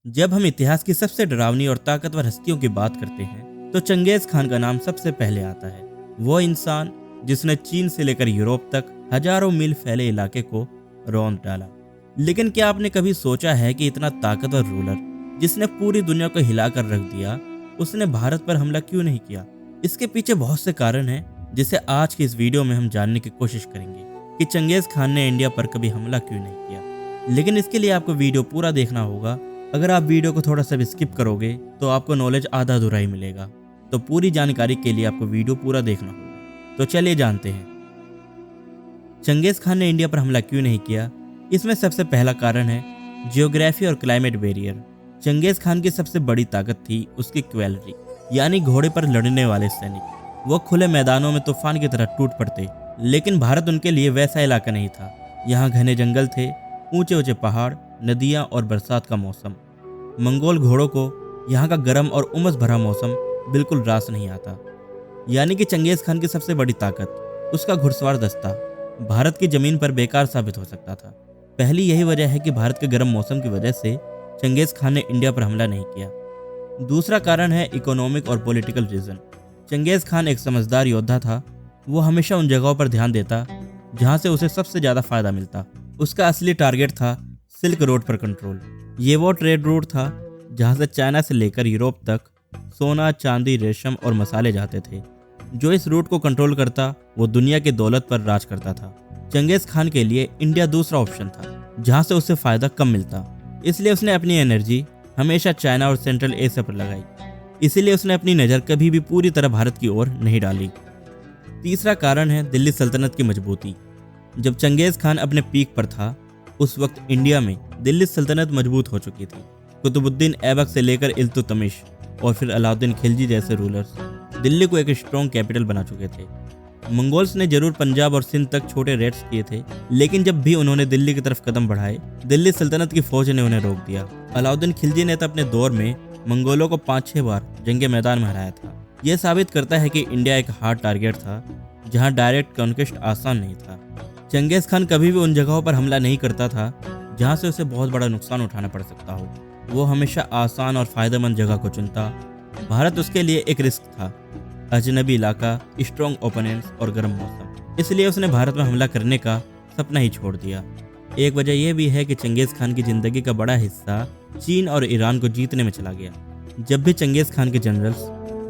जब हम इतिहास की सबसे डरावनी और ताकतवर हस्तियों की बात करते हैं तो चंगेज खान का नाम सबसे पहले आता है। वो इंसान जिसने चीन से लेकर यूरोप तक हजारों मील फैले इलाके को रौंद डाला। लेकिन क्या आपने कभी सोचा है कि इतना ताकतवर रूलर जिसने पूरी दुनिया को हिलाकर रख दिया, उसने भारत पर हमला क्यों नहीं किया? इसके पीछे बहुत से कारण हैं जिसे आज की इस वीडियो में हम जानने की कोशिश करेंगे कि चंगेज खान ने इंडिया पर कभी हमला क्यों नहीं किया। लेकिन इसके लिए आपको वीडियो पूरा देखना होगा। अगर आप वीडियो को थोड़ा सा भी स्किप करोगे तो आपको नॉलेज आधा अधूरा ही मिलेगा। तो पूरी जानकारी के लिए आपको वीडियो पूरा देखना होगा। तो चलिए जानते हैं चंगेज खान ने इंडिया पर हमला क्यों नहीं किया। इसमें सबसे पहला कारण है जियोग्राफी और क्लाइमेट बैरियर। चंगेज खान की सबसे बड़ी ताकत थी उसकी कैवेलरी, यानी घोड़े पर लड़ने वाले सैनिक। वो खुले मैदानों में तूफान की तरह टूट पड़ते, लेकिन भारत उनके लिए वैसा इलाका नहीं था। यहाँ घने जंगल थे, ऊंचे ऊंचे पहाड़, नदियाँ और बरसात का मौसम। मंगोल घोड़ों को यहाँ का गर्म और उमस भरा मौसम बिल्कुल रास नहीं आता। यानी कि चंगेज खान की सबसे बड़ी ताकत उसका घुड़सवार दस्ता भारत की जमीन पर बेकार साबित हो सकता था। पहली यही वजह है कि भारत के गर्म मौसम की वजह से चंगेज खान ने इंडिया पर हमला नहीं किया। दूसरा कारण है इकोनॉमिक और पॉलिटिकल रीजन। चंगेज खान एक समझदार योद्धा था। वो हमेशा उन जगहों पर ध्यान देता जहाँ से उसे सबसे ज़्यादा फायदा मिलता। उसका असली टारगेट था सिल्क रोड पर कंट्रोल। ये वो ट्रेड रूट था जहाँ से चाइना से लेकर यूरोप तक सोना, चांदी, रेशम और मसाले जाते थे। जो इस रूट को कंट्रोल करता वो दुनिया की दौलत पर राज करता था। चंगेज खान के लिए इंडिया दूसरा ऑप्शन था जहाँ से उसे फायदा कम मिलता, इसलिए उसने अपनी एनर्जी हमेशा चाइना और सेंट्रल एशिया पर लगाई। इसीलिए उसने अपनी नज़र कभी भी पूरी तरह भारत की ओर नहीं डाली। तीसरा कारण है दिल्ली सल्तनत की मजबूती। जब चंगेज खान अपने पीक पर था उस वक्त इंडिया में दिल्ली सल्तनत मजबूत हो चुकी थी। कुतुबुद्दीन ऐबक से लेकर इल्तुतमिश और फिर अलाउद्दीन खिलजी जैसे रूलर्स दिल्ली को एक स्ट्रॉन्ग कैपिटल बना चुके थे। मंगोल्स ने जरूर पंजाब और सिंध तक छोटे रेड्स किए थे, लेकिन जब भी उन्होंने दिल्ली की तरफ कदम बढ़ाए दिल्ली सल्तनत की फौज ने उन्हें रोक दिया। अलाउद्दीन खिलजी ने तो अपने दौर में मंगोलों को 5-6 बार जंगे मैदान में हराया था। यह साबित करता है कि इंडिया एक हार्ड टारगेट था जहां डायरेक्ट कॉन्क्वेस्ट आसान नहीं था। चंगेज खान कभी भी उन जगहों पर हमला नहीं करता था जहां से उसे बहुत बड़ा नुकसान उठाना पड़ सकता हो। वो हमेशा आसान और फायदेमंद जगह को चुनता। भारत उसके लिए एक रिस्क था, अजनबी इलाका, स्ट्रॉन्ग ओपोनेंट्स और गर्म मौसम। इसलिए उसने भारत में हमला करने का सपना ही छोड़ दिया। एक वजह यह भी है कि चंगेज खान की जिंदगी का बड़ा हिस्सा चीन और ईरान को जीतने में चला गया। जब भी चंगेज खान के जनरल्स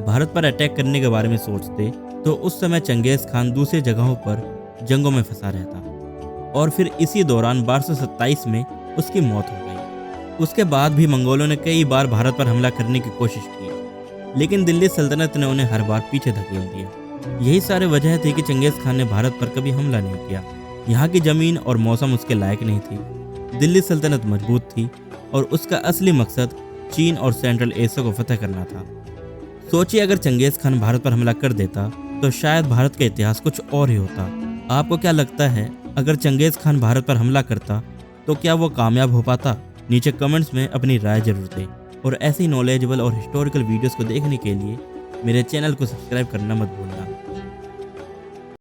भारत पर अटैक करने के बारे में सोचते तो उस समय चंगेज खान दूसरी जगहों पर जंगों में फंसा रहता और फिर इसी दौरान 1227 में उसकी मौत हो गई। उसके बाद भी मंगोलों ने कई बार भारत पर हमला करने की कोशिश की, लेकिन दिल्ली सल्तनत ने उन्हें हर बार पीछे धकेल दिया। यही सारे वजह थी कि चंगेज खान ने भारत पर कभी हमला नहीं किया। यहाँ की जमीन और मौसम उसके लायक नहीं थी। दिल्ली सल्तनत मजबूत थी और उसका असली मकसद चीन और सेंट्रल एशिया को फतह करना था। सोचिए, अगर चंगेज खान भारत पर हमला कर देता तो शायद भारत का इतिहास कुछ और ही होता। आपको क्या लगता है, अगर चंगेज खान भारत पर हमला करता तो क्या वो कामयाब हो पाता? नीचे कमेंट्स में अपनी राय जरूर दें। और ऐसी नॉलेजेबल और हिस्टोरिकल वीडियोस को देखने के लिए मेरे चैनल को सब्सक्राइब करना मत भूलना।